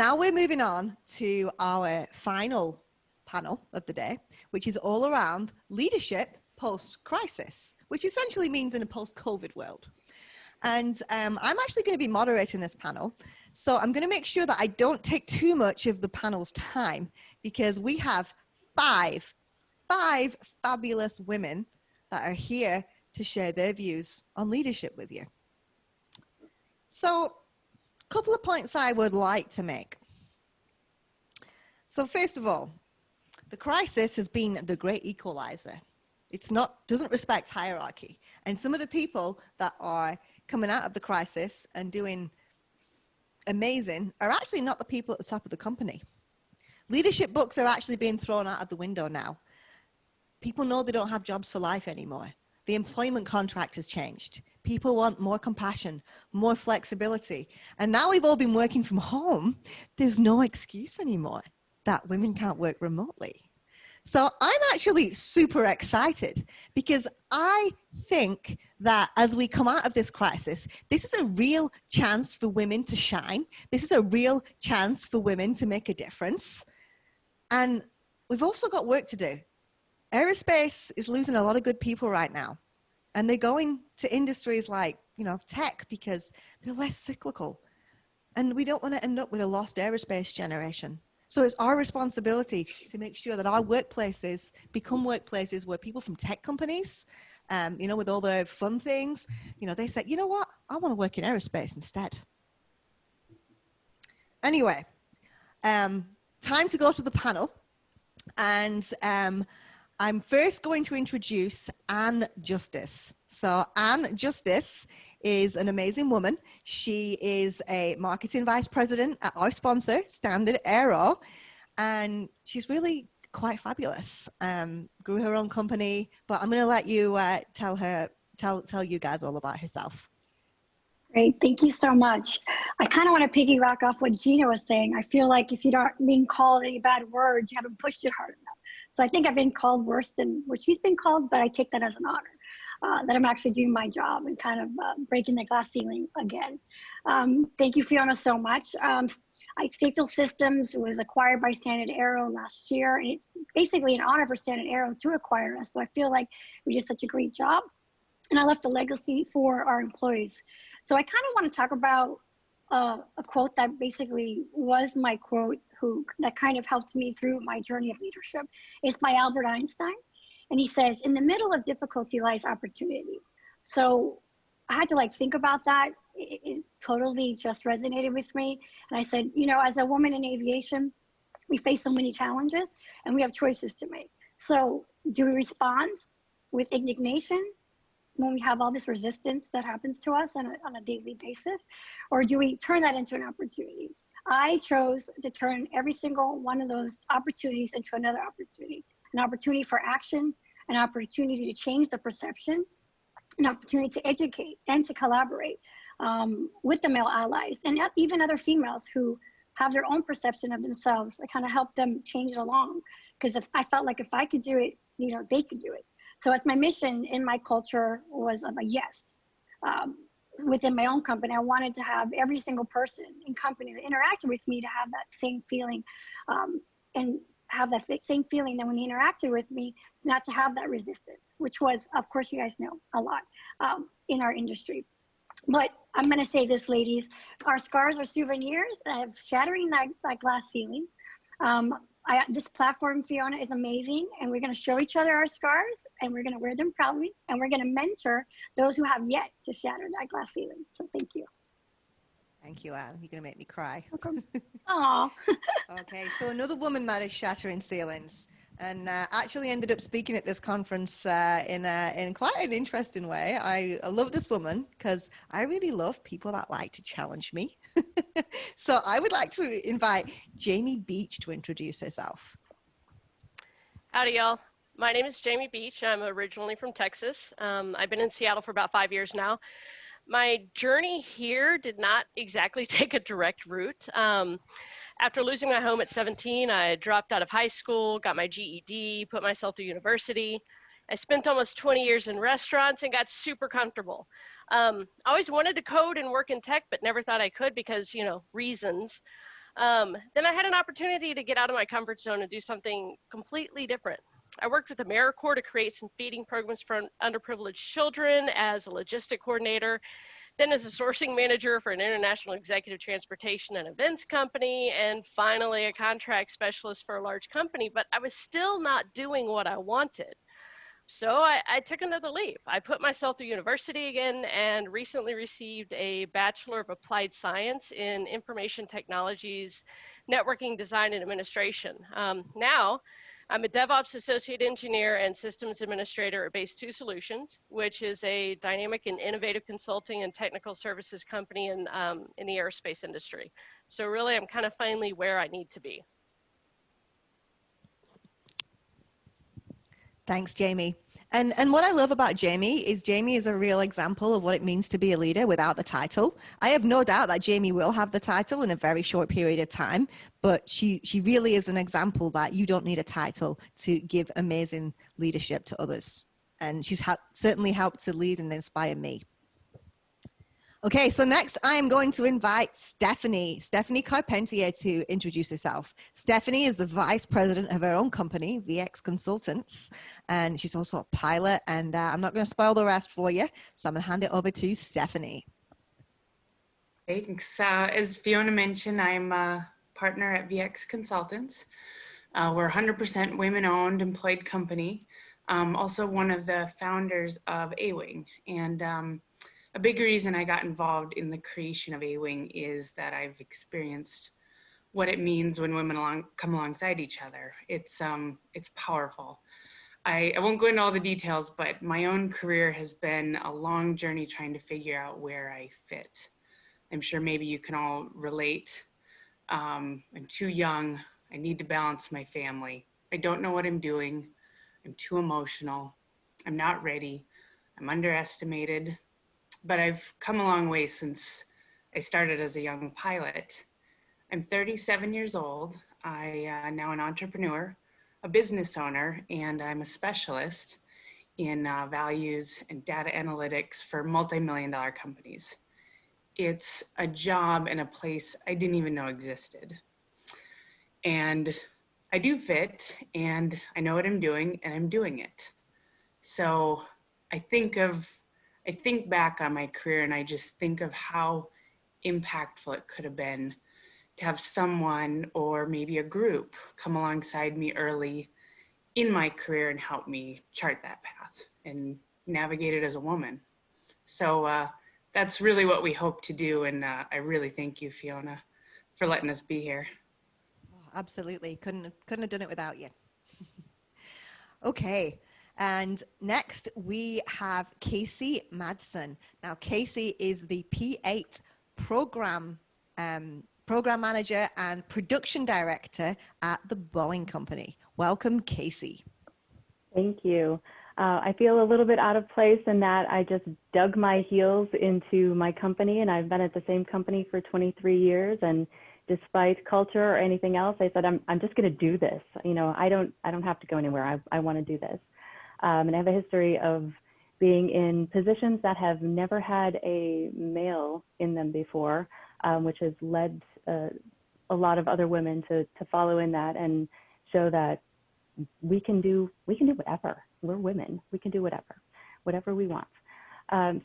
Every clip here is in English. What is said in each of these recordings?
now we're moving on to our final panel of the day, which is all around leadership post-crisis, which essentially means in a post-COVID world. And I'm actually going to be moderating this panel. So I'm going to make sure that I don't take too much of the panel's time, because we have five fabulous women that are here to share their views on leadership with you. So a couple of points I would like to make. So first of all, the crisis has been the great equalizer. Doesn't respect hierarchy. And some of the people that are coming out of the crisis and doing amazing are actually not the people at the top of the company. Leadership books are actually being thrown out of the window now. People know they don't have jobs for life anymore. The employment contract has changed. People want more compassion, more flexibility. And now we've all been working from home. There's no excuse anymore that women can't work remotely. So I'm actually super excited, because I think that as we come out of this crisis, this is a real chance for women to shine. This is a real chance for women to make a difference. And we've also got work to do. Aerospace is losing a lot of good people right now. And they're going to industries like, tech, because they're less cyclical. And we don't want to end up with a lost aerospace generation. So it's our responsibility to make sure that our workplaces become workplaces where people from tech companies, with all their fun things, they say, you know what, I want to work in aerospace instead. Anyway, time to go to the panel. And I'm first going to introduce Anne Justice. So Anne Justice is an amazing woman. She is a marketing vice president at our sponsor, Standard Aero, and she's really quite fabulous. Grew her own company, but I'm going to let you tell you guys all about herself. Great, thank you so much. I kind of want to piggyback off what Gina was saying. I feel like if you don't being called any bad words, you haven't pushed it hard enough. So I think I've been called worse than what she's been called, but I take that as an honor. That I'm actually doing my job and kind of breaking the glass ceiling again. Thank you, Fiona, so much. Stateful Systems was acquired by Standard Aero last year, and it's basically an honor for Standard Aero to acquire us. So I feel like we did such a great job, and I left a legacy for our employees. So I kind of want to talk about a quote that basically was my quote, that kind of helped me through my journey of leadership. It's by Albert Einstein. And he says, in the middle of difficulty lies opportunity. So I had to think about that. It totally just resonated with me. And I said, as a woman in aviation, we face so many challenges and we have choices to make. So do we respond with indignation when we have all this resistance that happens to us on a daily basis? Or do we turn that into an opportunity? I chose to turn every single one of those opportunities into another opportunity. An opportunity for action, an opportunity to change the perception, an opportunity to educate and to collaborate with the male allies and even other females who have their own perception of themselves. I kind of help them change it along, because I felt like if I could do it, they could do it. So as my mission in my culture was of a yes. Within my own company, I wanted to have every single person in company that interacted with me to have that same feeling and have that same feeling that when they interacted with me, not to have that resistance, which was, of course, you guys know a lot in our industry. But I'm going to say this, ladies, our scars are souvenirs of shattering that glass ceiling. This platform, Fiona, is amazing, and we're going to show each other our scars, and we're going to wear them proudly, and we're going to mentor those who have yet to shatter that glass ceiling. So thank you. Thank you, Anne. You're going to make me cry. Welcome. Aw. Okay, so another woman that is shattering ceilings, and actually ended up speaking at this conference in quite an interesting way. I love this woman because I really love people that like to challenge me. So I would like to invite Jamie Beach to introduce herself. Howdy, y'all. My name is Jamie Beach. I'm originally from Texas. I've been in Seattle for about 5 years now. My journey here did not exactly take a direct route. After losing my home at 17, I dropped out of high school, got my GED, put myself through university. I spent almost 20 years in restaurants and got super comfortable. I always wanted to code and work in tech, but never thought I could because, reasons. Then I had an opportunity to get out of my comfort zone and do something completely different. I worked with AmeriCorps to create some feeding programs for underprivileged children as a logistic coordinator, then as a sourcing manager for an international executive transportation and events company, and finally a contract specialist for a large company, but I was still not doing what I wanted. So I took another leap. I put myself through university again and recently received a Bachelor of Applied Science in Information Technologies, Networking Design and Administration. Now, I'm a DevOps Associate Engineer and Systems Administrator at Base 2 Solutions, which is a dynamic and innovative consulting and technical services company in the aerospace industry. So really, I'm kind of finally where I need to be. Thanks, Jamie. And what I love about Jamie is a real example of what it means to be a leader without the title. I have no doubt that Jamie will have the title in a very short period of time, but she really is an example that you don't need a title to give amazing leadership to others. And she's certainly helped to lead and inspire me. Okay, so next I am going to invite Stephanie Carpentier to introduce herself. Stephanie is the vice president of her own company, VX Consultants, and she's also a pilot, and I'm not going to spoil the rest for you, so I'm going to hand it over to Stephanie. Thanks. As Fiona mentioned, I'm a partner at VX Consultants. We're a 100% women-owned employed company. Also one of the founders of A-Wing, and a big reason I got involved in the creation of A-Wing is that I've experienced what it means when women come alongside each other. It's powerful. I won't go into all the details, but my own career has been a long journey trying to figure out where I fit. I'm sure maybe you can all relate. I'm too young. I need to balance my family. I don't know what I'm doing. I'm too emotional. I'm not ready. I'm underestimated. But I've come a long way since I started as a young pilot. I'm 37 years old. I'm now an entrepreneur, a business owner, and I'm a specialist in values and data analytics for multi-million-dollar companies. It's a job and a place I didn't even know existed. And I do fit, and I know what I'm doing, and I'm doing it. So I think back on my career and I just think of how impactful it could have been to have someone or maybe a group come alongside me early in my career and help me chart that path and navigate it as a woman. So that's really what we hope to do. And I really thank you, Fiona, for letting us be here. Absolutely. Couldn't have done it without you. Okay. And next we have Casey Madsen. Now, Casey is the P8 program manager and production director at the Boeing Company. Welcome, Casey. Thank you. I feel a little bit out of place in that I just dug my heels into my company, and I've been at the same company for 23 years. And despite culture or anything else, I said, I'm just going to do this. You know, I don't have to go anywhere. I want to do this. And I have a history of being in positions that have never had a male in them before, which has led a lot of other women to follow in that and show that we can do whatever. We're women. We can do whatever we want.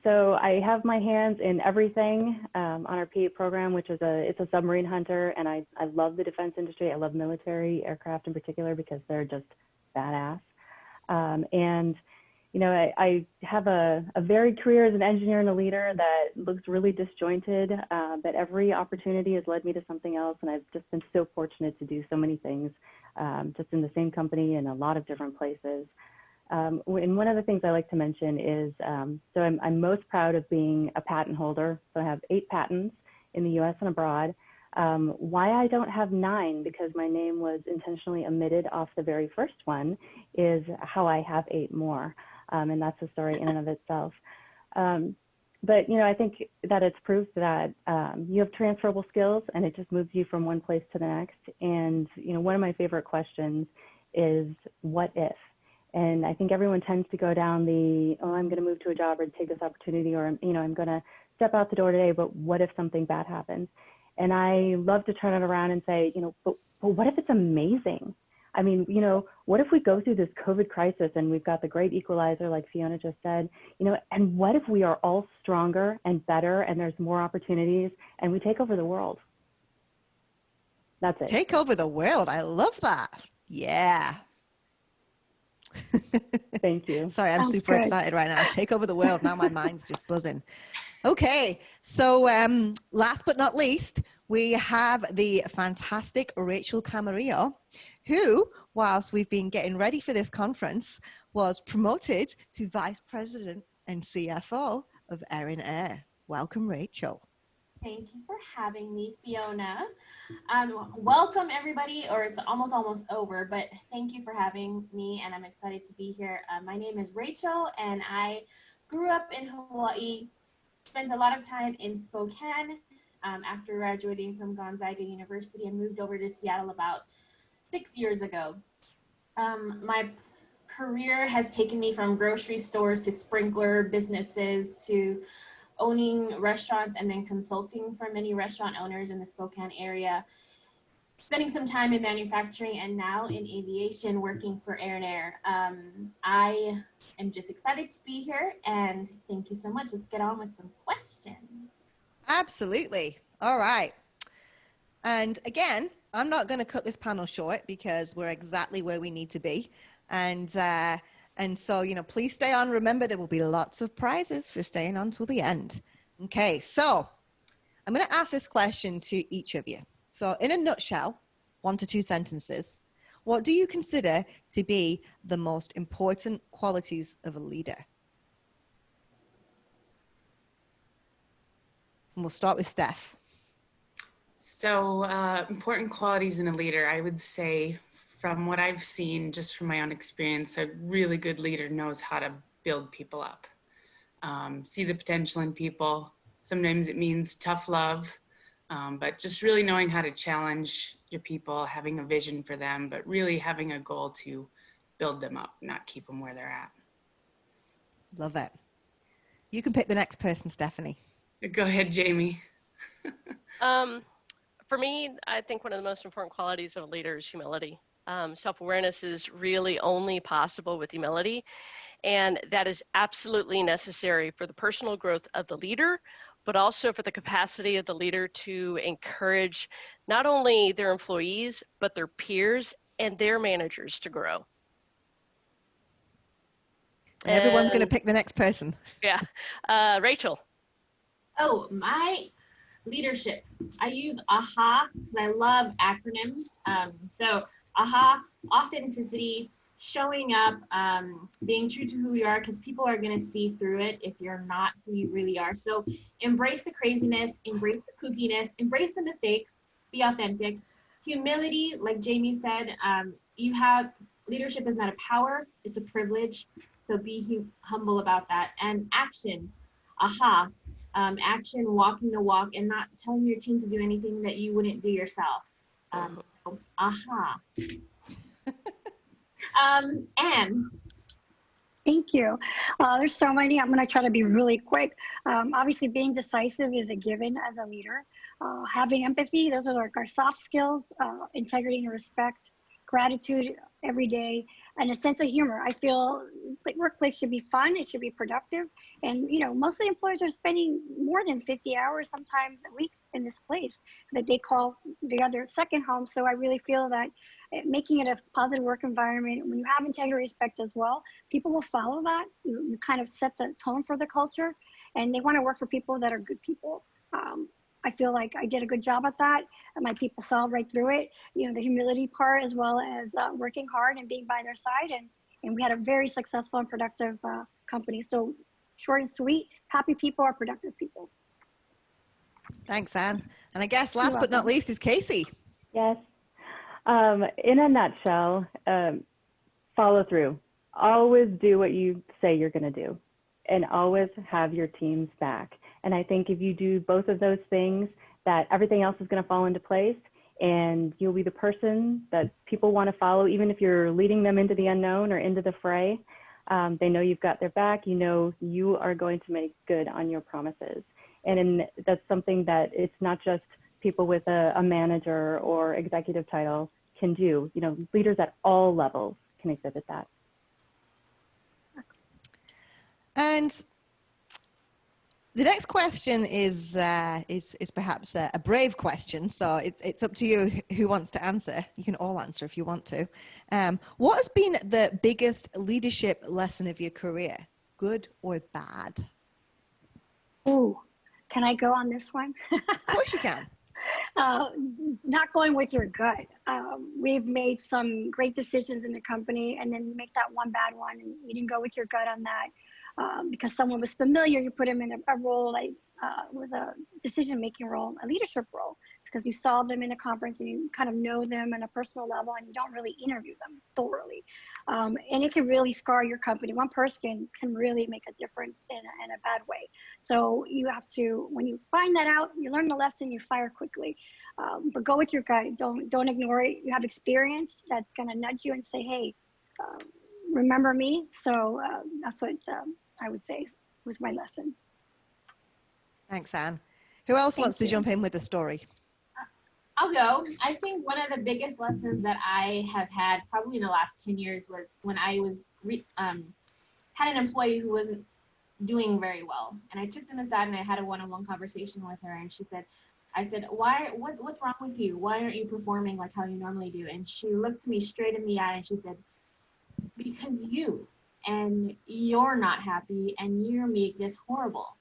So I have my hands in everything on our P8 program, which is it's a submarine hunter, and I love the defense industry. I love military aircraft in particular because they're just badass. And, you know, I have a varied career as an engineer and a leader that looks really disjointed, but every opportunity has led me to something else. And I've just been so fortunate to do so many things, just in the same company in a lot of different places. And one of the things I like to mention is, so I'm most proud of being a patent holder. So I have 8 patents in the US and abroad. Why I don't have 9, because my name was intentionally omitted off the very first one, is how I have 8 more. And that's a story in and of itself. But, you know, I think that it's proof that you have transferable skills and it just moves you from one place to the next. And, you know, one of my favorite questions is, what if? And I think everyone tends to go down the, oh, I'm going to move to a job or take this opportunity, or, you know, I'm going to step out the door today, but what if something bad happens? And I love to turn it around and say, but what if it's amazing? I mean, what if we go through this COVID crisis and we've got the great equalizer, like Fiona just said, and what if we are all stronger and better and there's more opportunities and we take over the world? That's it. Take over the world. I love that. Yeah. Thank you. Sorry, I'm Sounds super good. excited right now. Take over the world. Now my mind's just buzzing. Okay, so last but not least, we have the fantastic Rachel Camarillo, who, whilst we've been getting ready for this conference, was promoted to Vice President and CFO of Air. Welcome, Rachel. Thank you for having me, Fiona. Welcome, everybody, or it's almost over, but thank you for having me, and I'm excited to be here. My name is Rachel, and I grew up in Hawaii, spent a lot of time in Spokane after graduating from Gonzaga University, and moved over to Seattle about 6 years ago. My career has taken me from grocery stores to sprinkler businesses to owning restaurants and then consulting for many restaurant owners in the Spokane area, spending some time in manufacturing and now in aviation working for Air. I am just excited to be here and thank you so much. Let's get on with some questions. Absolutely. All right. And again, I'm not going to cut this panel short because we're exactly where we need to be. And so, please stay on. Remember, there will be lots of prizes for staying on till the end. Okay, so I'm going to ask this question to each of you. So in a nutshell, 1 to 2 sentences, what do you consider to be the most important qualities of a leader? And we'll start with Steph. So important qualities in a leader, I would say, from what I've seen, just from my own experience, a really good leader knows how to build people up, see the potential in people. Sometimes it means tough love, but just really knowing how to challenge your people, having a vision for them, but really having a goal to build them up, not keep them where they're at. Love it. You can pick the next person, Stephanie. Go ahead, Jamie. For me, I think one of the most important qualities of a leader is humility. Self-awareness is really only possible with humility, and that is absolutely necessary for the personal growth of the leader, but also for the capacity of the leader to encourage not only their employees, but their peers and their managers to grow. And everyone's going to pick the next person. Yeah. Rachel. Oh, my leadership. I use AHA because I love acronyms. So AHA, authenticity, showing up, being true to who you are, because people are going to see through it if you're not who you really are. So embrace the craziness, embrace the kookiness, embrace the mistakes, be authentic. Humility, like Jamie said, leadership is not a power, it's a privilege. So be humble about that. And action, AHA. Action, walking the walk, and not telling your team to do anything that you wouldn't do yourself. AHA. Anne. Thank you. There's so many. I'm going to try to be really quick. Obviously, being decisive is a given as a leader. Having empathy, those are like our soft skills, integrity and respect, gratitude every day, and a sense of humor. I feel like workplace should be fun, it should be productive. And, most of the employers are spending more than 50 hours, sometimes a week in this place that they call the other second home. So I really feel that making it a positive work environment, when you have integrity respect as well, people will follow that. You kind of set the tone for the culture, and they want to work for people that are good people. I feel like I did a good job at that, and my people saw right through it. The humility part, as well as working hard and being by their side, and we had a very successful and productive company. So short and sweet, happy people are productive people. Thanks, Anne. And I guess last but not least is Casey. Yes. In a nutshell, follow through. Always do what you say you're going to do, and always have your team's back. And I think if you do both of those things, that everything else is going to fall into place, and you'll be the person that people want to follow, even if you're leading them into the unknown or into the fray. They know you've got their back. You are going to make good on your promises. And that's something that it's not just people with a manager or executive title can do. You know, leaders at all levels can exhibit that. And the next question is perhaps a brave question, so it's up to you who wants to answer. You can all answer if you want to. What has been the biggest leadership lesson of your career, good or bad? Ooh, can I go on this one? Of course you can. Not going with your gut. We've made some great decisions in the company, and then you make that one bad one, and you didn't go with your gut on that. Because someone was familiar, you put them in a role like was a decision-making role, a leadership role. It's because you saw them in a conference and you kind of know them on a personal level, and you don't really interview them thoroughly. And it can really scar your company. One person can really make a difference in a bad way. So you have to, when you find that out, you learn the lesson, you fire quickly. But go with your gut. Don't ignore it. You have experience that's going to nudge you and say, hey, remember me. So that's what I would say was my lesson. Thanks, Anne. Who else wants to you. jump in with a story? I'll go. I think one of the biggest lessons that I have had probably in the last 10 years was when I was had an employee who wasn't doing very well. And I took them aside and I had a one-on-one conversation with her. And she said, what's wrong with you? Why aren't you performing like how you normally do? And she looked me straight in the eye and she said, because you're not happy and you make this horrible.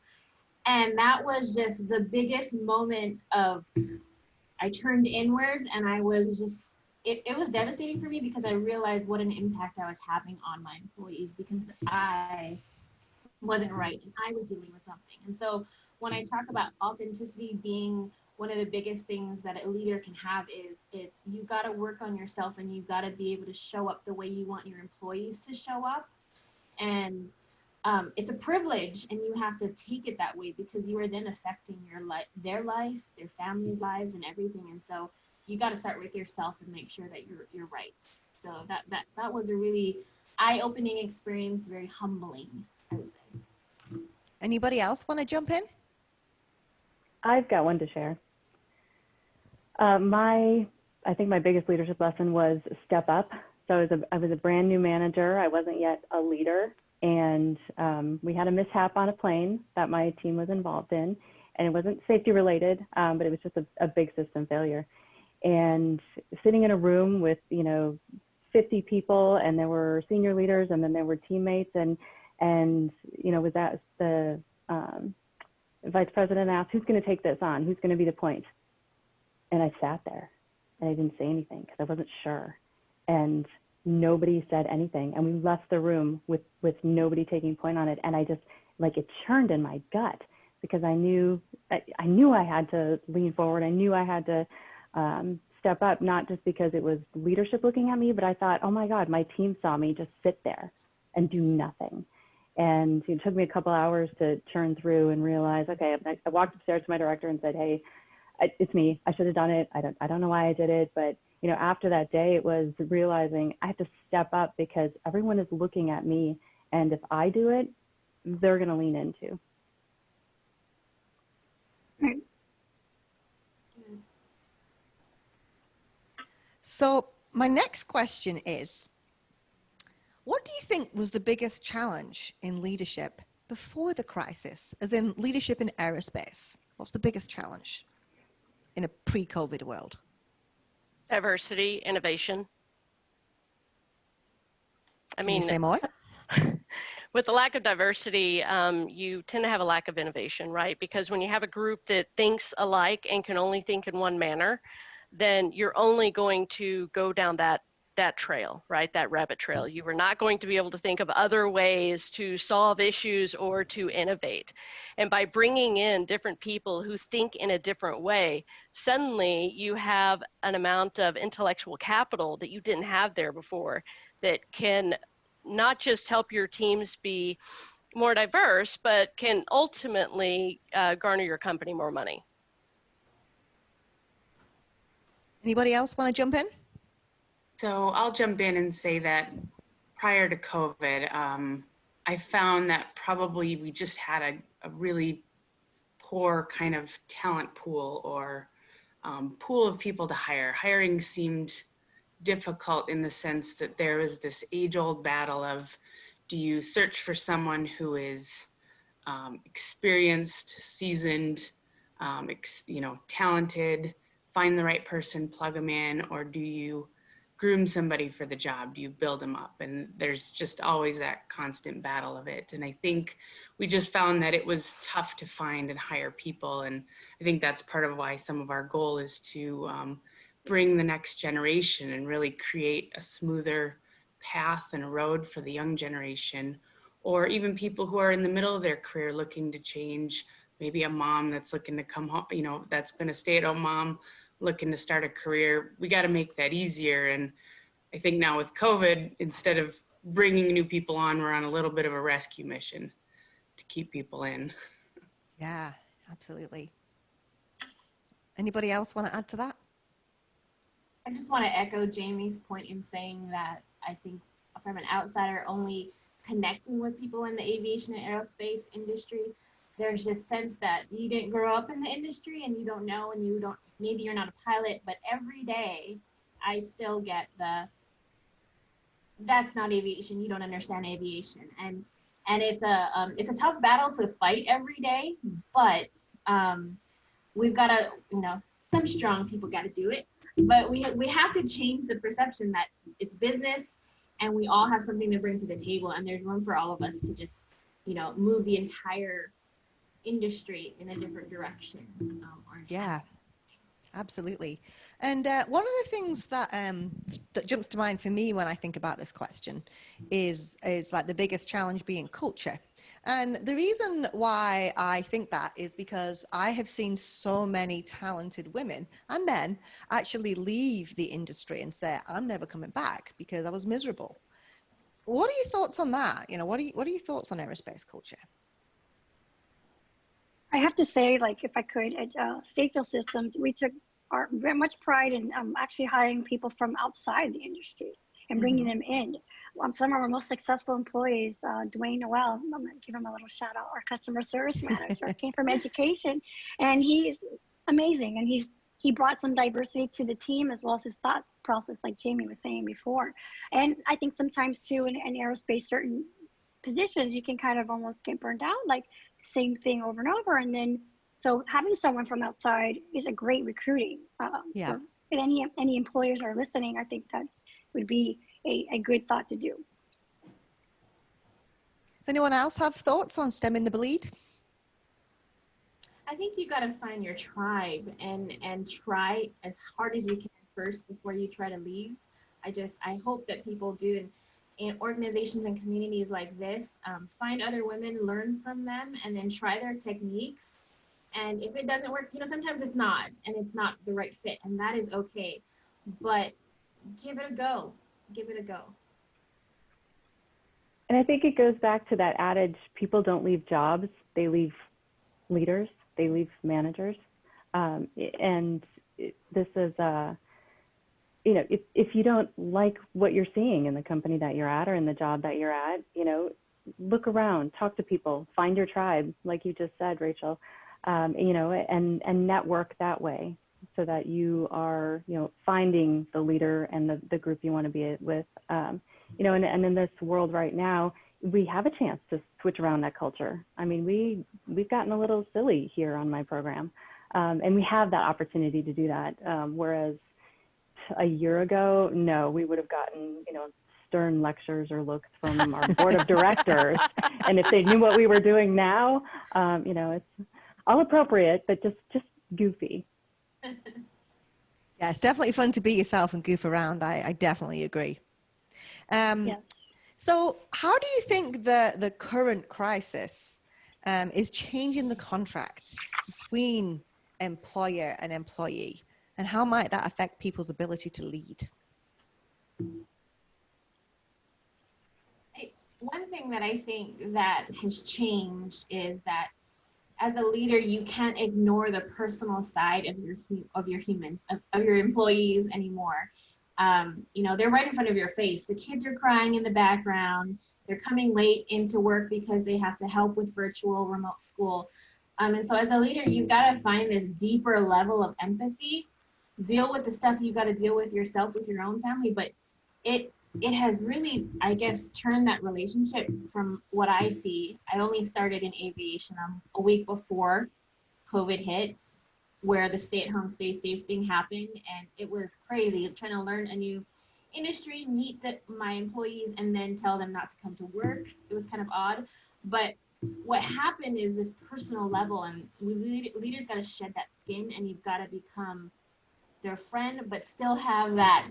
And that was just the biggest moment of, I turned inwards and I was just, it was devastating for me because I realized what an impact I was having on my employees because I wasn't right and I was dealing with something. And so when I talk about authenticity being one of the biggest things that a leader can have it's you got to work on yourself and you got to be able to show up the way you want your employees to show up. And it's a privilege and you have to take it that way because you are then affecting their life, their family's lives and everything. And so you got to start with yourself and make sure that you're right. So that was a really eye-opening experience, very humbling, I would say. Anybody else want to jump in? I've got one to share. I think my biggest leadership lesson was step up. So I was a brand new manager. I wasn't yet a leader. And we had a mishap on a plane that my team was involved in. And it wasn't safety related, but it was just a big system failure. And sitting in a room with, 50 people, and there were senior leaders, and then there were teammates, and with that, the vice president asked, who's going to take this on? Who's going to be the point? And I sat there and I didn't say anything because I wasn't sure. And nobody said anything. And we left the room with nobody taking point on it. And I just, it churned in my gut because I knew I had to lean forward. I knew I had to step up, not just because it was leadership looking at me, but I thought, oh my God, my team saw me just sit there and do nothing. And it took me a couple hours to churn through and realize, okay, I walked upstairs to my director and said, hey, it's me. I should have done it. I don't know why I did it. But, after that day, it was realizing I have to step up because everyone is looking at me. And if I do it, they're going to lean into. Right. So my next question is, what do you think was the biggest challenge in leadership before the crisis, as in leadership in aerospace? What's the biggest challenge in a pre-COVID world? Diversity, innovation. Can you say more? With the lack of diversity, you tend to have a lack of innovation, right? Because when you have a group that thinks alike and can only think in one manner, then you're only going to go down that trail, right? That rabbit trail. You are not going to be able to think of other ways to solve issues or to innovate. And by bringing in different people who think in a different way, suddenly you have an amount of intellectual capital that you didn't have there before that can not just help your teams be more diverse, but can ultimately garner your company more money. Anybody else want to jump in? So I'll jump in and say that prior to COVID, I found that probably we just had a really poor kind of talent pool or pool of people to hire. Hiring seemed difficult in the sense that there was this age-old battle of, do you search for someone who is experienced, seasoned, talented, find the right person, plug them in, or do you groom somebody for the job? Do you build them up? And there's just always that constant battle of it. And I think we just found that it was tough to find and hire people. And I think that's part of why some of our goal is to bring the next generation and really create a smoother path and road for the young generation, or even people who are in the middle of their career looking to change. Maybe a mom that's looking to come home, that's been a stay-at-home mom looking to start a career. We got to make that easier. And I think now with COVID, instead of bringing new people on, we're on a little bit of a rescue mission to keep people in. Yeah, absolutely. Anybody else want to add to that? I just want to echo Jamie's point in saying that I think from an outsider only connecting with people in the aviation and aerospace industry, there's this sense that you didn't grow up in the industry and you don't know, and maybe you're not a pilot, but every day I still get that's not aviation, you don't understand aviation. And it's a tough battle to fight every day, but we've got to, some strong people got to do it, but we have to change the perception that it's business and we all have something to bring to the table, and there's room for all of us to just, move the entire industry in a different direction. Yeah, absolutely. And one of the things that jumps to mind for me when I think about this question is like the biggest challenge being culture. And the reason why I think that is because I have seen so many talented women and men actually leave the industry and say, I'm never coming back because I was miserable. What are your thoughts on that? What are your thoughts on aerospace culture? I have to say, like, if I could, at State Fuel Systems, we took very much pride in actually hiring people from outside the industry and bringing them in. Some of our most successful employees, Dwayne Noel, I'm going to give him a little shout out, our customer service manager, came from education, and he's amazing. And he brought some diversity to the team as well as his thought process, like Jamie was saying before. And I think sometimes too in aerospace, certain positions, you can kind of almost get burned out, like same thing over and over. And then, so having someone from outside is a great recruiting. Yeah. If any employers are listening, I think that would be a good thought to do. Does anyone else have thoughts on stemming the bleed? I think you got to find your tribe and try as hard as you can first before you try to leave. I hope that people do, in organizations and communities like this, find other women, learn from them, and then try their techniques. And if it doesn't work, sometimes it's not, and it's not the right fit, and that is okay. But give it a go. Give it a go. And I think it goes back to that adage, people don't leave jobs, they leave leaders, they leave managers. And this is, if you don't like what you're seeing in the company that you're at or in the job that you're at, look around, talk to people, find your tribe, like you just said, Rachel, and network that way so that you are, finding the leader and the group you want to be with. And in this world right now, we have a chance to switch around that culture. I mean, we've gotten a little silly here on my program, and we have that opportunity to do that. Whereas a year ago, no, we would have gotten, stern lectures or looks from our board of directors. And if they knew what we were doing now, it's all appropriate, but just goofy. Yeah, it's definitely fun to be yourself and goof around. I definitely agree. Yeah. So how do you think the current crisis is changing the contract between employer and employee? And how might that affect people's ability to lead? One thing that I think that has changed is that as a leader, you can't ignore the personal side of your humans, of your employees anymore. They're right in front of your face. The kids are crying in the background. They're coming late into work because they have to help with virtual remote school. And so as a leader, you've got to find this deeper level of empathy deal with the stuff you got to deal with yourself with your own family. But it has really, I guess, turned that relationship from what I see. I only started in aviation a week before COVID hit, where the stay-at-home, stay-safe thing happened, and it was crazy trying to learn a new industry, meet my employees, and then tell them not to come to work. It was kind of odd, but what happened is this personal level, and leaders got to shed that skin, and you've got to become their friend, but still have that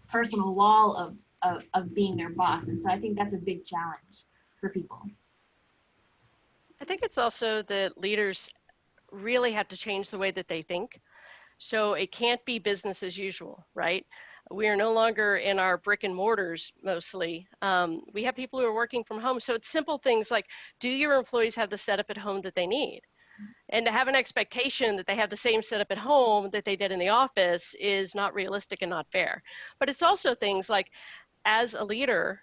personal wall of being their boss. And so I think that's a big challenge for people. I think it's also that leaders really have to change the way that they think. So it can't be business as usual, right? We are no longer in our brick and mortars mostly. We have people who are working from home. So it's simple things like, do your employees have the setup at home that they need? And to have an expectation that they have the same setup at home that they did in the office is not realistic and not fair. But it's also things like, as a leader,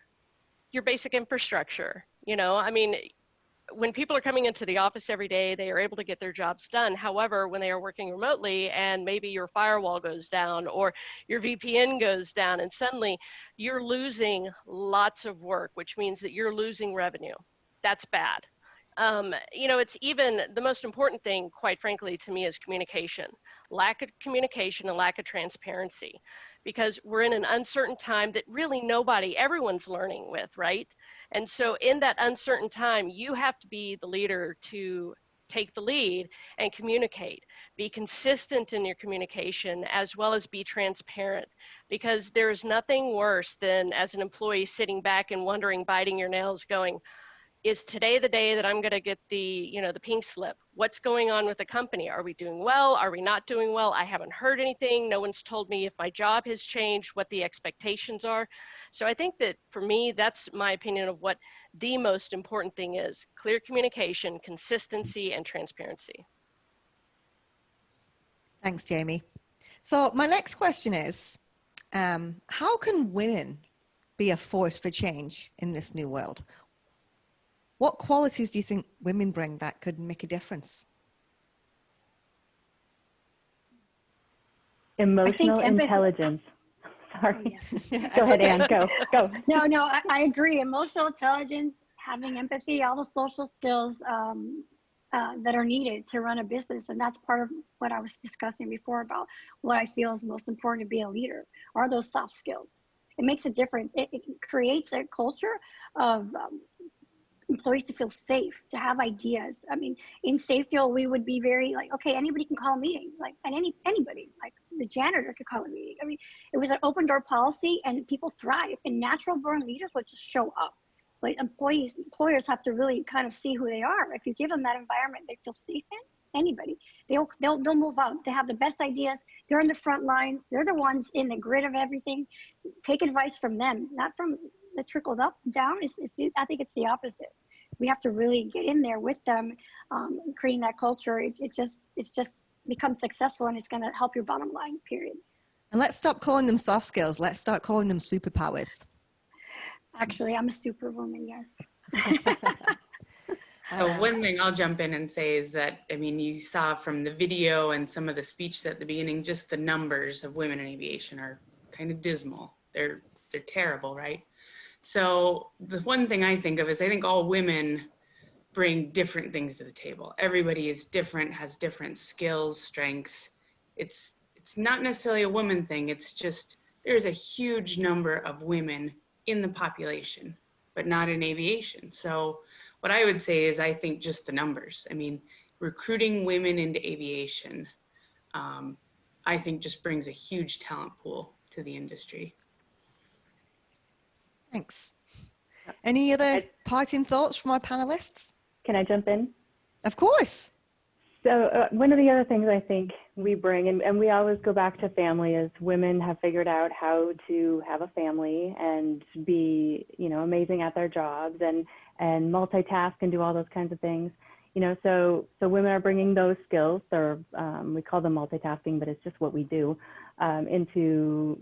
your basic infrastructure. I mean, when people are coming into the office every day, they are able to get their jobs done. However, when they are working remotely and maybe your firewall goes down or your VPN goes down, and suddenly you're losing lots of work, which means that you're losing revenue. That's bad. It's even the most important thing, quite frankly, to me is communication. Lack of communication and lack of transparency, because we're in an uncertain time that really everyone's learning with, right? And so in that uncertain time, you have to be the leader to take the lead and communicate. Be consistent in your communication as well as be transparent, because there is nothing worse than as an employee sitting back and wondering, biting your nails, going, is today the day that I'm going to get the pink slip? What's going on with the company? Are we doing well? Are we not doing well? I haven't heard anything. No one's told me if my job has changed, what the expectations are. So I think that for me, that's my opinion of what the most important thing is: clear communication, consistency, and transparency. Thanks, Jamie. So my next question is, how can women be a force for change in this new world? What qualities do you think women bring that could make a difference? Emotional intelligence. Sorry. Yeah. Go ahead, Anne. Go. No, I agree. Emotional intelligence, having empathy, all the social skills that are needed to run a business. And that's part of what I was discussing before about what I feel is most important to be a leader, are those soft skills. It makes a difference. It creates a culture of employees to feel safe, to have ideas. I mean, in Safefield, we would be very like, okay, anybody can call a meeting, like, and anybody, like the janitor could call a meeting. I mean, it was an open door policy, and people thrive. And natural born leaders would just show up. But employers have to really kind of see who they are. If you give them that environment they feel safe in, anybody, they'll move out. They have the best ideas. They're in the front lines. They're the ones in the grid of everything. Take advice from them, not from the trickles up down. I think it's the opposite. We have to really get in there with them, creating that culture. It's just becomes successful, and it's going to help your bottom line, period. And let's stop calling them soft skills. Let's start calling them superpowers. Actually, I'm a superwoman, yes. So one thing I'll jump in and say is that, I mean, you saw from the video and some of the speeches at the beginning, just the numbers of women in aviation are kind of dismal. They're terrible, right? So the one thing I think of is I think all women bring different things to the table. Everybody is different, has different skills, strengths. It's not necessarily a woman thing. It's just there's a huge number of women in the population, but not in aviation. So what I would say is I think just the numbers. I mean, recruiting women into aviation, I think just brings a huge talent pool to the industry. Thanks. Any other parting thoughts from our panelists? Can I jump in? Of course. So one of the other things I think we bring, and we always go back to family, is women have figured out how to have a family and be, amazing at their jobs and multitask and do all those kinds of things. So women are bringing those skills, or we call them multitasking, but it's just what we do, into,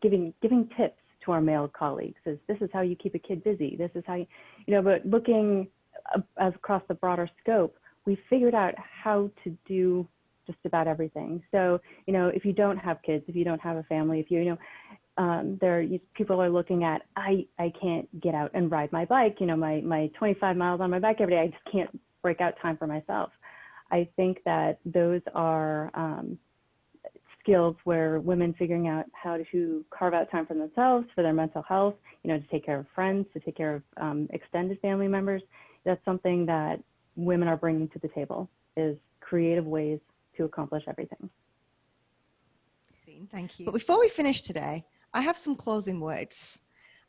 giving tips to our male colleagues. This is how you keep a kid busy. This is how but looking across the broader scope, we figured out how to do just about everything. So, if you don't have kids, if you don't have a family, if people are looking at, I can't get out and ride my bike, my 25 miles on my bike every day. I just can't break out time for myself. I think that those are skills where women figuring out how to carve out time for themselves, for their mental health, to take care of friends, to take care of extended family members. That's something that women are bringing to the table, is creative ways to accomplish everything. Thank you. But before we finish today, I have some closing words.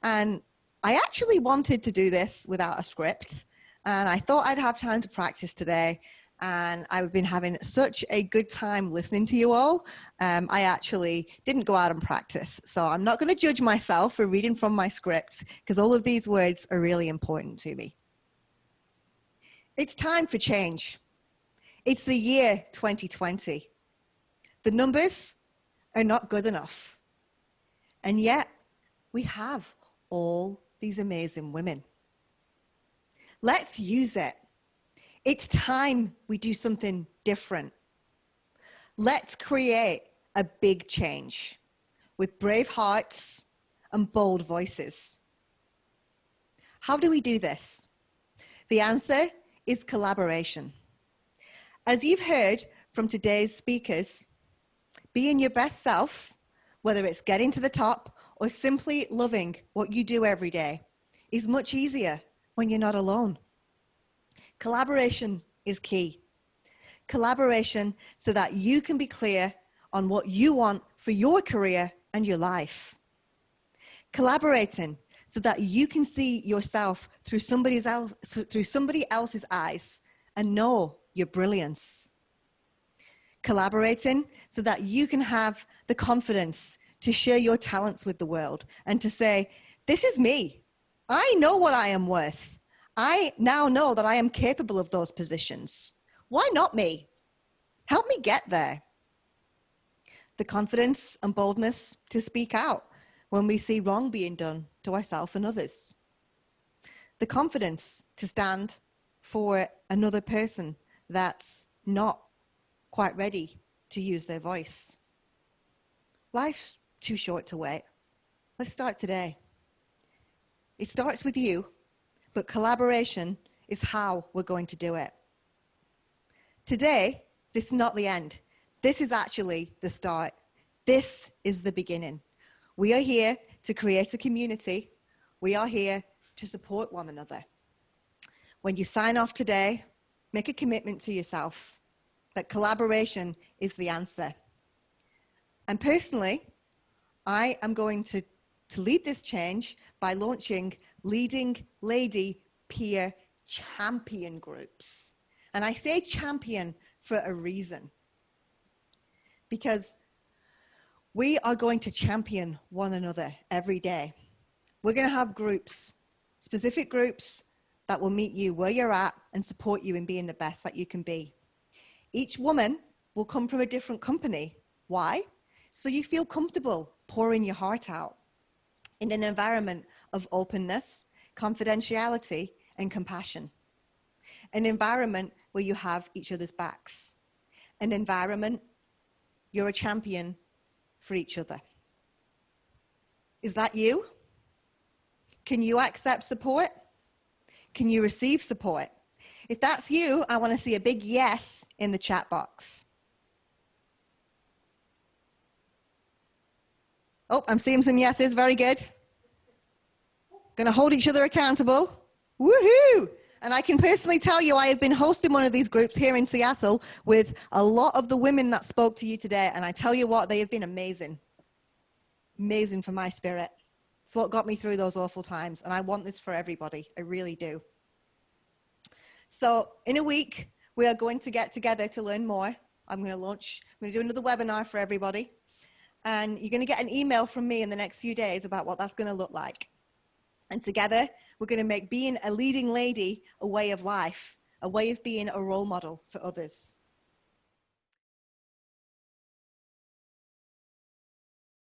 And I actually wanted to do this without a script. And I thought I'd have time to practice today. And I've been having such a good time listening to you all. I actually didn't go out and practice. So I'm not going to judge myself for reading from my script, because all of these words are really important to me. It's time for change. It's the year 2020. The numbers are not good enough. And yet we have all these amazing women. Let's use it. It's time we do something different. Let's create a big change with brave hearts and bold voices. How do we do this? The answer is collaboration. As you've heard from today's speakers, being your best self, whether it's getting to the top or simply loving what you do every day, is much easier when you're not alone. Collaboration is key. Collaboration so that you can be clear on what you want for your career and your life. Collaborating so that you can see yourself through somebody else's eyes and know your brilliance. Collaborating so that you can have the confidence to share your talents with the world and to say, this is me. I know what I am worth. I now know that I am capable of those positions. Why not me? Help me get there. The confidence and boldness to speak out when we see wrong being done to ourselves and others. The confidence to stand for another person that's not quite ready to use their voice. Life's too short to wait. Let's start today. It starts with you, but collaboration is how we're going to do it. Today, this is not the end. This is actually the start. This is the beginning. We are here to create a community. We are here to support one another. When you sign off today, make a commitment to yourself that collaboration is the answer. And personally, I am going to lead this change by launching Leading Lady Peer Champion Groups. And I say champion for a reason, because we are going to champion one another every day. We're going to have groups, specific groups that will meet you where you're at and support you in being the best that you can be. Each woman will come from a different company. Why? So you feel comfortable pouring your heart out in an environment of openness, confidentiality, and compassion. An environment where you have each other's backs. An environment you're a champion for each other. Is that you? Can you accept support? Can you receive support? If that's you, I want to see a big yes in the chat box. Oh, I'm seeing some yeses. Very good. Going to hold each other accountable. Woohoo! And I can personally tell you, I have been hosting one of these groups here in Seattle with a lot of the women that spoke to you today. And I tell you what, they have been amazing. Amazing for my spirit. It's what got me through those awful times. And I want this for everybody. I really do. So in a week, we are going to get together to learn more. I'm going to do another webinar for everybody. And you're going to get an email from me in the next few days about what that's going to look like. And together, we're going to make being a leading lady a way of life, a way of being a role model for others.